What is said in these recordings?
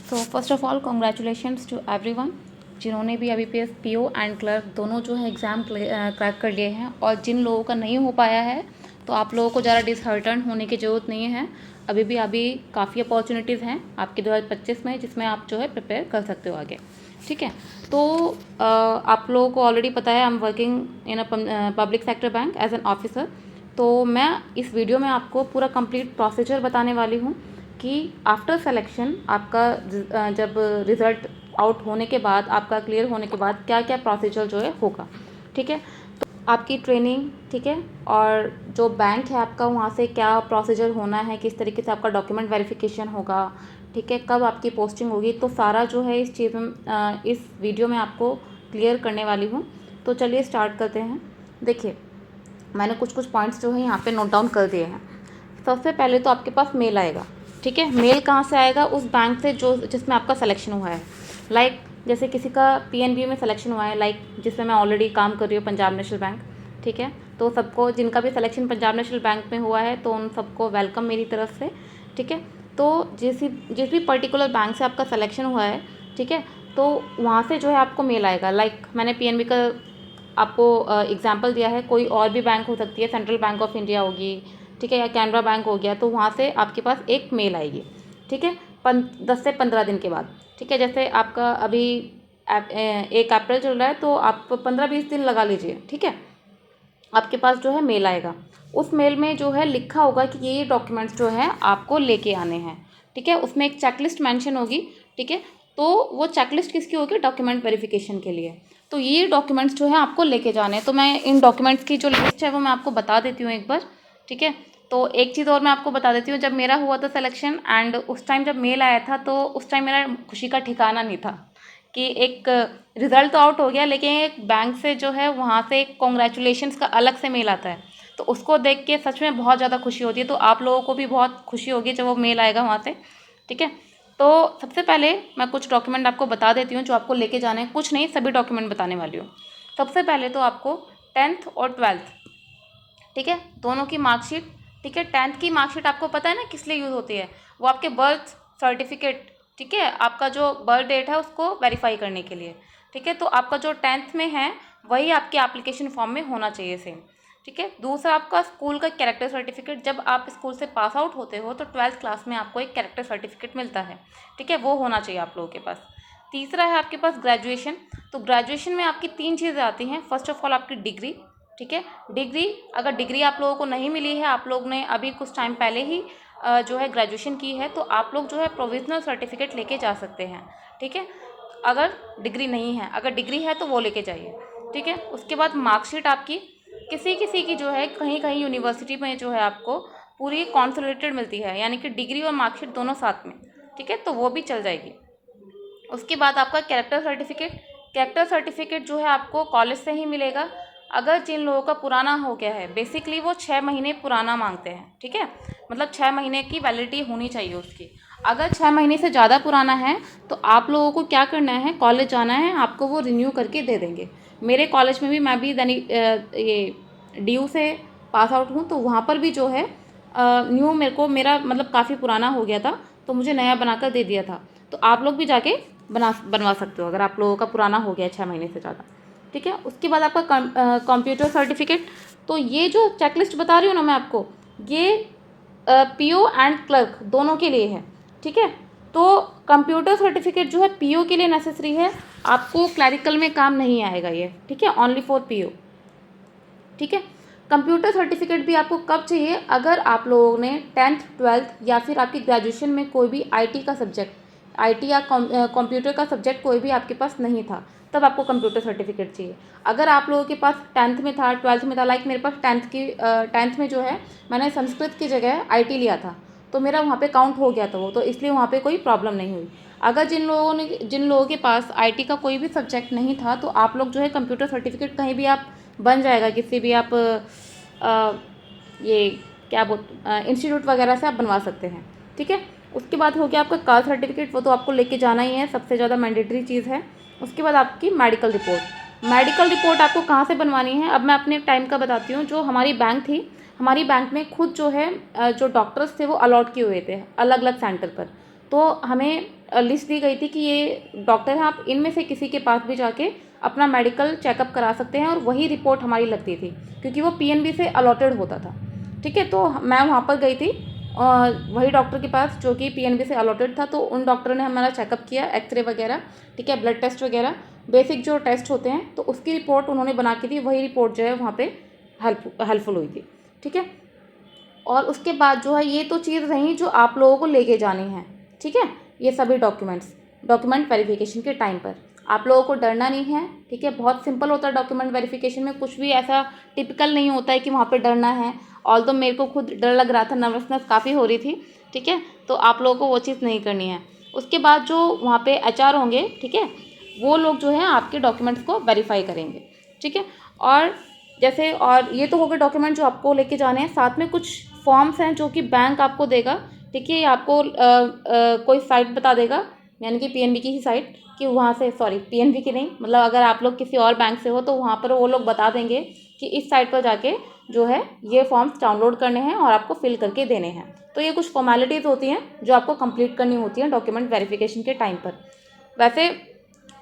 So first of all congratulations to everyone जिन्होंने भी IBPS PO and clerk दोनों जो है एग्ज़ाम क्रैक कर लिए हैं, और जिन लोगों का नहीं हो पाया है तो आप लोगों को ज़्यादा डिसहर्टन होने की ज़रूरत नहीं है। अभी काफ़ी अपॉर्चुनिटीज़ हैं आपके 2025 में, जिसमें आप जो है प्रिपेयर कर सकते हो आगे। ठीक है, तो आप लोगों को ऑलरेडी पता है I am working in a public sector bank as an officer. तो मैं इस वीडियो में आपको पूरा कंप्लीट प्रोसीजर बताने वाली हूँ कि आफ्टर सेलेक्शन आपका जब रिज़ल्ट आउट होने के बाद, आपका क्लियर होने के बाद क्या क्या प्रोसीजर जो है होगा। ठीक है, तो आपकी ट्रेनिंग, ठीक है, और जो बैंक है आपका वहाँ से क्या प्रोसीजर होना है, किस तरीके से आपका डॉक्यूमेंट वेरिफिकेशन होगा, ठीक है, कब आपकी पोस्टिंग होगी, तो सारा जो है इस चीज़ में इस वीडियो में आपको क्लियर करने वाली हूँ। तो चलिए स्टार्ट करते हैं। देखिए, मैंने कुछ पॉइंट्स जो है यहाँ पे नोट डाउन कर दिए हैं। सबसे पहले तो आपके पास मेल आएगा। ठीक है, मेल कहाँ से आएगा? उस बैंक से जो जिसमें आपका सिलेक्शन हुआ है। लाइक जैसे किसी का PNB में सिलेक्शन हुआ है, लाइक जिसमें मैं ऑलरेडी काम कर रही हूँ, पंजाब नेशनल बैंक। ठीक है, तो सबको जिनका भी सिलेक्शन पंजाब नेशनल बैंक में हुआ है तो उन सबको वेलकम मेरी तरफ से। ठीक है, तो जिस भी पर्टिकुलर बैंक से आपका सिलेक्शन हुआ है, ठीक है, तो वहाँ से जो है आपको मेल आएगा। लाइक मैंने PNB का आपको एग्जाम्पल दिया है, कोई और भी बैंक हो सकती है, सेंट्रल बैंक ऑफ इंडिया होगी, ठीक है, या कैनरा बैंक हो गया, तो वहाँ से आपके पास एक मेल आएगी। ठीक है, 10 से 15 दिन के बाद। ठीक है, जैसे आपका अभी 1 अप्रैल चल रहा है तो आप 15-20 दिन लगा लीजिए। ठीक है, आपके पास जो है मेल आएगा। उस मेल में जो है लिखा होगा कि ये डॉक्यूमेंट्स जो है आपको लेके आने हैं। ठीक है, उसमें एक चेकलिस्ट मेंशन होगी। ठीक है, तो वो चेकलिस्ट किसकी होगी? डॉक्यूमेंट वेरिफिकेशन के लिए। तो ये डॉक्यूमेंट्स जो है आपको लेके जाने हैं। तो मैं इन डॉक्यूमेंट्स की जो लिस्ट है वो मैं आपको बता देती हूँ एक बार। ठीक है, तो एक चीज़ और मैं आपको बता देती हूँ, जब मेरा हुआ था सिलेक्शन एंड उस टाइम जब मेल आया था तो उस टाइम मेरा खुशी का ठिकाना नहीं था कि एक रिज़ल्ट तो आउट हो गया, लेकिन एक बैंक से जो है वहाँ से एक कॉन्ग्रेचुलेशंस का अलग से मेल आता है। तो उसको देख के सच में बहुत ज़्यादा खुशी होती है। तो आप लोगों को भी बहुत खुशी होगी जब वो मेल आएगा वहाँ से। ठीक है, तो सबसे पहले मैं कुछ डॉक्यूमेंट आपको बता देती हूँ जो आपको लेके जाने हैं। कुछ नहीं, सभी डॉक्यूमेंट बताने वाली हूँ। सबसे पहले तो आपको 10th और 12th, ठीक है, दोनों की मार्कशीट। ठीक है, 10th की मार्कशीट आपको पता है ना किस लिए यूज़ होती है? वो आपके बर्थ सर्टिफिकेट, ठीक है, आपका जो बर्थ डेट है उसको वेरीफाई करने के लिए। ठीक है, तो आपका जो 10th में है वही आपके एप्लीकेशन फॉर्म में होना चाहिए सेम। ठीक है, दूसरा आपका स्कूल का कैरेक्टर सर्टिफिकेट। जब आप स्कूल से पास आउट होते हो तो 12th क्लास में आपको एक कैरेक्टर सर्टिफिकेट मिलता है। ठीक है, वो होना चाहिए आप लोगों के पास। तीसरा है आपके पास ग्रेजुएशन। तो ग्रेजुएशन में आपकी 3 चीज़ें आती हैं। फर्स्ट ऑफ ऑल आपकी डिग्री। ठीक है, डिग्री, अगर डिग्री आप लोगों को नहीं मिली है, आप लोग ने अभी कुछ टाइम पहले ही जो है ग्रेजुएशन की है, तो आप लोग जो है प्रोविजनल सर्टिफिकेट लेके जा सकते हैं। ठीक है, अगर डिग्री नहीं है, अगर डिग्री है तो वो लेके जाइए। ठीक है, उसके बाद मार्कशीट आपकी किसी किसी की जो है कहीं कहीं यूनिवर्सिटी में जो है आपको पूरी कॉन्सोलिडेटेड मिलती है, यानी कि डिग्री और मार्कशीट दोनों साथ में। ठीक है, तो वो भी चल जाएगी। उसके बाद आपका कैरेक्टर सर्टिफिकेट। कैरेक्टर सर्टिफिकेट जो है आपको कॉलेज से ही मिलेगा। अगर जिन लोगों का पुराना हो गया है, बेसिकली वो 6 महीने पुराना मांगते हैं। ठीक है, मतलब 6 महीने की वैलिडिटी होनी चाहिए उसकी। अगर 6 महीने से ज़्यादा पुराना है तो आप लोगों को क्या करना है, कॉलेज जाना है, आपको वो रिन्यू करके दे देंगे। मेरे कॉलेज में भी, मैं भी ये DU से पास आउट हूँ, तो वहाँ पर भी जो है न्यू मेरा मतलब काफ़ी पुराना हो गया था, तो मुझे नया बनाकर दे दिया था। तो आप लोग भी जाके बनवा सकते हो अगर आप लोगों का पुराना हो गया 6 महीने से ज़्यादा। ठीक है, उसके बाद आपका कंप्यूटर सर्टिफिकेट। तो ये जो चेकलिस्ट बता रही हूँ ना मैं आपको, ये PO एंड क्लर्क दोनों के लिए है। ठीक है, तो कंप्यूटर सर्टिफिकेट जो है PO के लिए नेसेसरी है, आपको क्लैरिकल में काम नहीं आएगा ये। ठीक है, ओनली फॉर PO। ठीक है, कंप्यूटर सर्टिफिकेट भी आपको कब चाहिए? अगर आप लोगों ने 10th 12th या फिर आपकी ग्रेजुएशन में कोई भी IT का सब्जेक्ट, IT या कंप्यूटर का सब्जेक्ट कोई भी आपके पास नहीं था, तब आपको कंप्यूटर सर्टिफिकेट चाहिए। अगर आप लोगों के पास 10th में था, 12th में था, लाइक मेरे पास 10th में जो है मैंने संस्कृत की जगह IT लिया था, तो मेरा वहाँ पे काउंट हो गया था वो, तो इसलिए वहाँ पे कोई प्रॉब्लम नहीं हुई। अगर जिन लोगों के पास IT का कोई भी सब्जेक्ट नहीं था, तो आप लोग जो है कंप्यूटर सर्टिफिकेट कहीं भी आप बन जाएगा, किसी भी आप ये क्या इंस्टीट्यूट वगैरह से आप बनवा सकते हैं। ठीक है, उसके बाद हो गया आपका कास्ट सर्टिफिकेट, वो तो आपको लेके जाना ही है, सबसे ज़्यादा मैंडेटरी चीज़ है। उसके बाद आपकी मेडिकल रिपोर्ट। मेडिकल रिपोर्ट आपको कहाँ से बनवानी है? अब मैं अपने टाइम का बताती हूँ। जो हमारी बैंक थी, हमारी बैंक में खुद जो है जो डॉक्टर्स थे वो अलॉट किए हुए थे अलग अलग सेंटर पर। तो हमें लिस्ट दी गई थी कि ये डॉक्टर हैं, आप इनमें से किसी के पास भी जाके अपना मेडिकल चेकअप करा सकते हैं, और वही रिपोर्ट हमारी लगती थी क्योंकि वो पीएनबी से अलॉटेड होता था। ठीक है, तो मैं वहाँ पर गई थी वही डॉक्टर के पास जो कि पीएनबी से अलॉटेड था। तो उन डॉक्टर ने हमारा चेकअप किया, एक्सरे वगैरह, ठीक है, ब्लड टेस्ट वगैरह, बेसिक जो टेस्ट होते हैं, तो उसकी रिपोर्ट उन्होंने बना के दी। वही रिपोर्ट जो है वहाँ पे हेल्पफुल हुई थी। ठीक है, और उसके बाद जो है ये तो चीज़ रही जो आप लोगों को लेके जानी है। ठीक है, ये सभी डॉक्यूमेंट वेरिफिकेशन के टाइम पर आप लोगों को डरना नहीं है। ठीक है, बहुत सिंपल होता है डॉक्यूमेंट वेरिफिकेशन में, कुछ भी ऐसा टिपिकल नहीं होता है कि वहाँ पे डरना है। ऑल्दो मेरे को खुद डर लग रहा था, नर्वसनेस काफ़ी हो रही थी। ठीक है, तो आप लोगों को वो चीज़ नहीं करनी है। उसके बाद जो वहाँ पे एचआर होंगे, ठीक है, वो लोग जो है आपके डॉक्यूमेंट्स को वेरीफाई करेंगे। ठीक है, और जैसे, और ये तो हो गए डॉक्यूमेंट जो आपको लेके जाने हैं। साथ में कुछ फॉर्म्स हैं जो कि बैंक आपको देगा। ठीक है, आपको कोई साइट बता देगा, यानी कि पीएनबी की ही साइट, कि वहाँ से, सॉरी पीएनबी की नहीं, मतलब अगर आप लोग किसी और बैंक से हो तो वहाँ पर वो लोग बता देंगे कि इस साइट पर जाके जो है ये फॉर्म्स डाउनलोड करने हैं और आपको फिल करके देने हैं। तो ये कुछ फॉर्मेलिटीज़ होती हैं जो आपको कंप्लीट करनी होती हैं डॉक्यूमेंट वेरिफिकेशन के टाइम पर। वैसे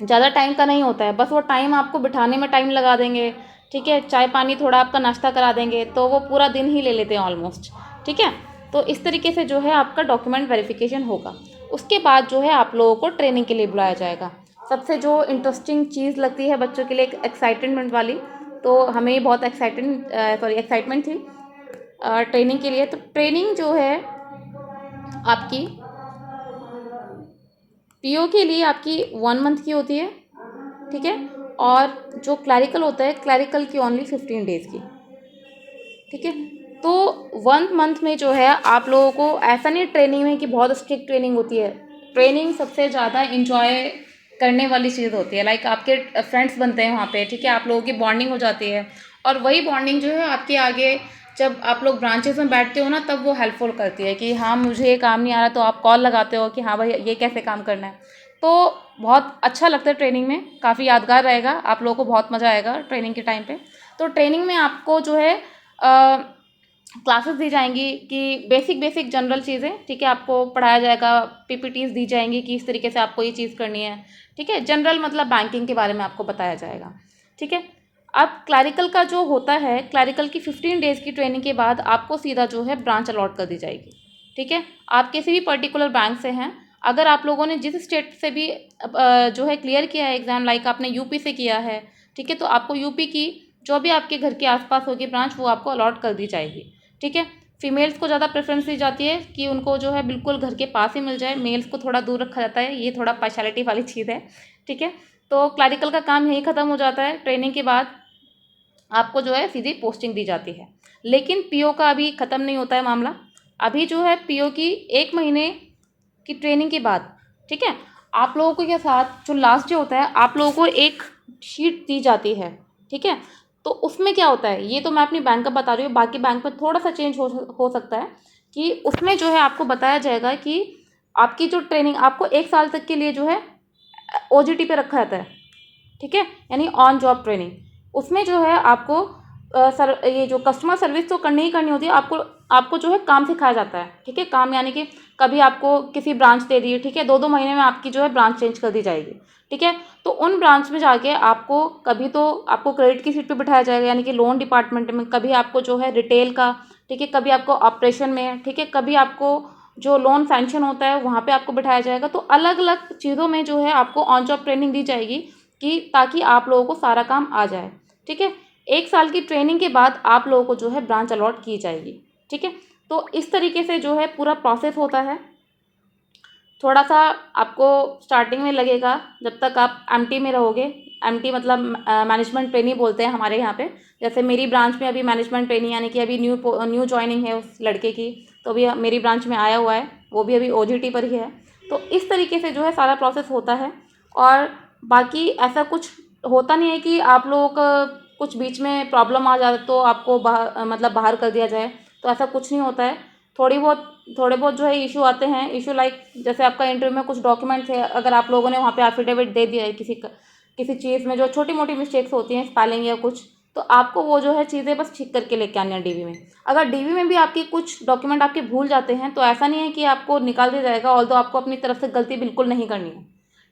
ज़्यादा टाइम का नहीं होता है, बस वो टाइम आपको बिठाने में टाइम लगा देंगे। ठीक है, चाय पानी थोड़ा आपका नाश्ता करा देंगे, तो वो पूरा दिन ही ले लेते हैं ऑलमोस्ट। ठीक है, तो इस तरीके से जो है आपका डॉक्यूमेंट वेरिफिकेशन होगा। उसके बाद जो है आप लोगों को ट्रेनिंग के लिए बुलाया जाएगा। सबसे जो इंटरेस्टिंग चीज़ लगती है बच्चों के लिए, एक एक्साइटमेंट वाली, तो हमें बहुत एक्साइटमेंट थी ट्रेनिंग के लिए। तो ट्रेनिंग जो है आपकी पीओ के लिए आपकी 1 मंथ की होती है। ठीक है, और जो क्लैरिकल होता है, क्लैरिकल की ओनली 15 डेज़ की। ठीक है, तो 1 मंथ में जो है आप लोगों को ऐसा नहीं ट्रेनिंग में कि बहुत स्ट्रिक्ट ट्रेनिंग होती है। ट्रेनिंग सबसे ज़्यादा इंजॉय करने वाली चीज़ होती है। लाइक आपके फ्रेंड्स बनते हैं वहाँ पे। ठीक है, आप लोगों की बॉन्डिंग हो जाती है, और वही बॉन्डिंग जो है आपके आगे जब आप लोग ब्रांचेस में बैठते हो ना, तब वो हेल्पफुल करती है कि हाँ मुझे ये काम नहीं आ रहा, तो आप कॉल लगाते हो कि हाँ भाई ये कैसे काम करना है। तो बहुत अच्छा लगता है ट्रेनिंग में, काफ़ी यादगार रहेगा, आप लोगों को बहुत मज़ा आएगा ट्रेनिंग के टाइम पे। तो ट्रेनिंग में आपको जो है क्लासेस दी जाएंगी कि बेसिक जनरल चीज़ें। ठीक है, आपको पढ़ाया जाएगा, पीपीटीज दी जाएंगी कि इस तरीके से आपको ये चीज़ करनी है। ठीक है, जनरल मतलब बैंकिंग के बारे में आपको बताया जाएगा। ठीक है, अब क्लैरिकल का जो होता है, क्लैरिकल की 15 डेज़ की ट्रेनिंग के बाद आपको सीधा जो है ब्रांच अलॉट कर दी जाएगी। ठीक है, आप किसी भी पर्टिकुलर बैंक से हैं, अगर आप लोगों ने जिस स्टेट से भी जो है क्लियर किया है एग्ज़ाम, लाइक आपने यूपी से किया है, ठीक है, तो आपको यूपी की जो भी आपके घर के आसपास होगी ब्रांच, वो आपको अलॉट कर दी जाएगी। ठीक है, फीमेल्स को ज़्यादा प्रेफरेंस दी जाती है कि उनको जो है बिल्कुल घर के पास ही मिल जाए, मेल्स को थोड़ा दूर रखा जाता है, ये थोड़ा पार्शलिटी वाली चीज़ है। ठीक है, तो क्लैरिकल का काम यहीं ख़त्म हो जाता है। ट्रेनिंग के बाद आपको जो है सीधी पोस्टिंग दी जाती है। लेकिन पीओ का अभी ख़त्म नहीं होता है मामला। अभी जो है पीओ की 1 महीने की ट्रेनिंग के बाद, ठीक है, आप लोगों को के साथ जो लास्ट डे होता है, आप लोगों को एक शीट दी जाती है। ठीक है, तो उसमें क्या होता है, ये तो मैं अपनी बैंक का बता रही हूँ, बाकी बैंक में थोड़ा सा चेंज हो सकता है कि उसमें जो है आपको बताया जाएगा कि आपकी जो ट्रेनिंग आपको 1 साल तक के लिए जो है ओजीटी पे रखा जाता है। ठीक है, यानी ऑन जॉब ट्रेनिंग। उसमें जो है आपको ये जो कस्टमर सर्विस तो करनी ही करनी होती है, आपको आपको जो है काम सिखाया जाता है। ठीक है, काम यानी कि कभी आपको किसी ब्रांच दे दी है, ठीक है, 2-2 महीने में आपकी जो है ब्रांच चेंज कर दी जाएगी। ठीक है, तो उन ब्रांच में जाके आपको कभी तो आपको क्रेडिट की सीट पे बिठाया जाएगा, यानी कि लोन डिपार्टमेंट में, कभी आपको जो है रिटेल का, ठीक है, कभी आपको ऑपरेशन में, ठीक है, कभी आपको जो लोन सैंक्शन होता है वहाँ पे आपको बिठाया जाएगा। तो अलग अलग चीज़ों में जो है आपको ऑन जॉब ट्रेनिंग दी जाएगी कि ताकि आप लोगों को सारा काम आ जाए। ठीक है, 1 साल की ट्रेनिंग के बाद आप लोगों को जो है ब्रांच अलॉट की जाएगी। ठीक है, तो इस तरीके से जो है पूरा प्रोसेस होता है। थोड़ा सा आपको स्टार्टिंग में लगेगा जब तक आप एमटी में रहोगे। एमटी मतलब मैनेजमेंट ट्रेनी बोलते हैं हमारे यहाँ पे। जैसे मेरी ब्रांच में अभी मैनेजमेंट ट्रेनी, यानी कि अभी न्यू जॉइनिंग है उस लड़के की, तो अभी मेरी ब्रांच में आया हुआ है, वो भी अभी ओजीटी पर ही है। तो इस तरीके से जो है सारा प्रोसेस होता है। और बाकी ऐसा कुछ होता नहीं है कि आप लोगों का कुछ बीच में प्रॉब्लम आ जाए तो आपको मतलब बाहर कर दिया जाए, तो ऐसा कुछ नहीं होता है। थोड़े बहुत जो है इशू आते हैं। इशू लाइक जैसे आपका इंटरव्यू में कुछ डॉक्यूमेंट्स है, अगर आप लोगों ने वहाँ पे एफिडेविट दे दिया है किसी चीज़ में, जो छोटी मोटी मिस्टेक्स होती हैं, स्पेलिंग या कुछ, तो आपको वो जो है चीज़ें बस ठीक करके लेके आनी है डीवी में। अगर डीवी में भी आपकी कुछ डॉक्यूमेंट आपके भूल जाते हैं तो ऐसा नहीं है कि आपको निकाल दिया जाएगा, ऑल्दो आपको अपनी तरफ से गलती बिल्कुल नहीं करनी है,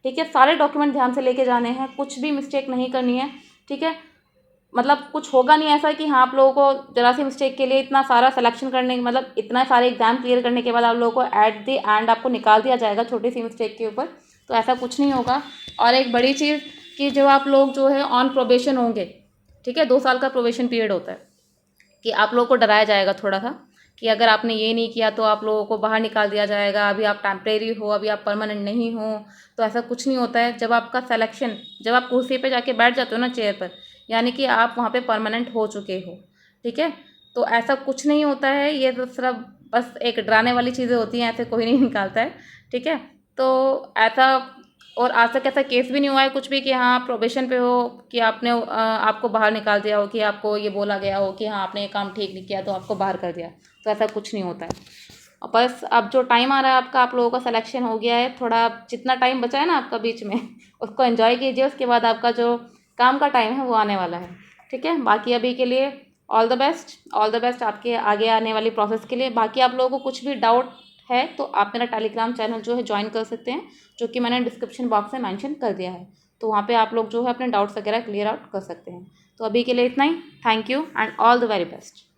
ठीक है। सारे डॉक्यूमेंट ध्यान से लेके जाने हैं, कुछ भी मिस्टेक नहीं करनी है, ठीक है। मतलब कुछ होगा नहीं ऐसा कि हाँ आप लोगों को ज़रा सी मिस्टेक के लिए इतना सारा सिलेक्शन करने मतलब इतना सारे एग्जाम क्लियर करने के बाद आप लोगों को एट द एंड आपको निकाल दिया जाएगा छोटी सी मिस्टेक के ऊपर, तो ऐसा कुछ नहीं होगा। और एक बड़ी चीज़ कि जो आप लोग जो है ऑन प्रोबेशन होंगे, ठीक है, 2 साल का प्रोबेशन पीरियड होता है, कि आप लोगों को डराया जाएगा थोड़ा सा कि अगर आपने ये नहीं किया तो आप लोगों को बाहर निकाल दिया जाएगा, अभी आप टेम्परेरी हो, अभी आप परमानेंट नहीं हो। तो ऐसा कुछ नहीं होता है। जब आपका सिलेक्शन, जब आप कुर्सी पे जाके बैठ जाते हो ना चेयर पर, यानी कि आप वहाँ पे परमानेंट हो चुके हो, ठीक है। तो ऐसा कुछ नहीं होता है, ये तो सिर्फ बस एक डराने वाली चीज़ें होती हैं, ऐसे कोई नहीं निकालता है, ठीक है। तो ऐसा, और आज तक ऐसा केस भी नहीं हुआ है कुछ भी कि हाँ आप प्रोबेशन पे हो कि आपने आपको बाहर निकाल दिया हो, कि आपको ये बोला गया हो कि हाँ आपने ये काम ठीक नहीं किया तो आपको बाहर कर दिया। तो ऐसा कुछ नहीं होता है। और बस अब जो टाइम आ रहा है आपका, आप लोगों का सिलेक्शन हो गया है, थोड़ा जितना टाइम बचा है ना आपका बीच में उसको एंजॉय कीजिए। उसके बाद आपका जो काम का टाइम है वो आने वाला है, ठीक है। बाकी अभी के लिए all the best, all the best आपके आगे आने वाली प्रोसेस के लिए। बाकी आप लोगों को कुछ भी डाउट है तो आप मेरा टेलीग्राम चैनल जो है ज्वाइन कर सकते हैं, जो कि मैंने डिस्क्रिप्शन बॉक्स में मेंशन कर दिया है। तो वहाँ पे आप लोग जो है अपने डाउट्स वगैरह क्लियर आउट कर सकते हैं। तो अभी के लिए इतना ही। Thank you and all the very best.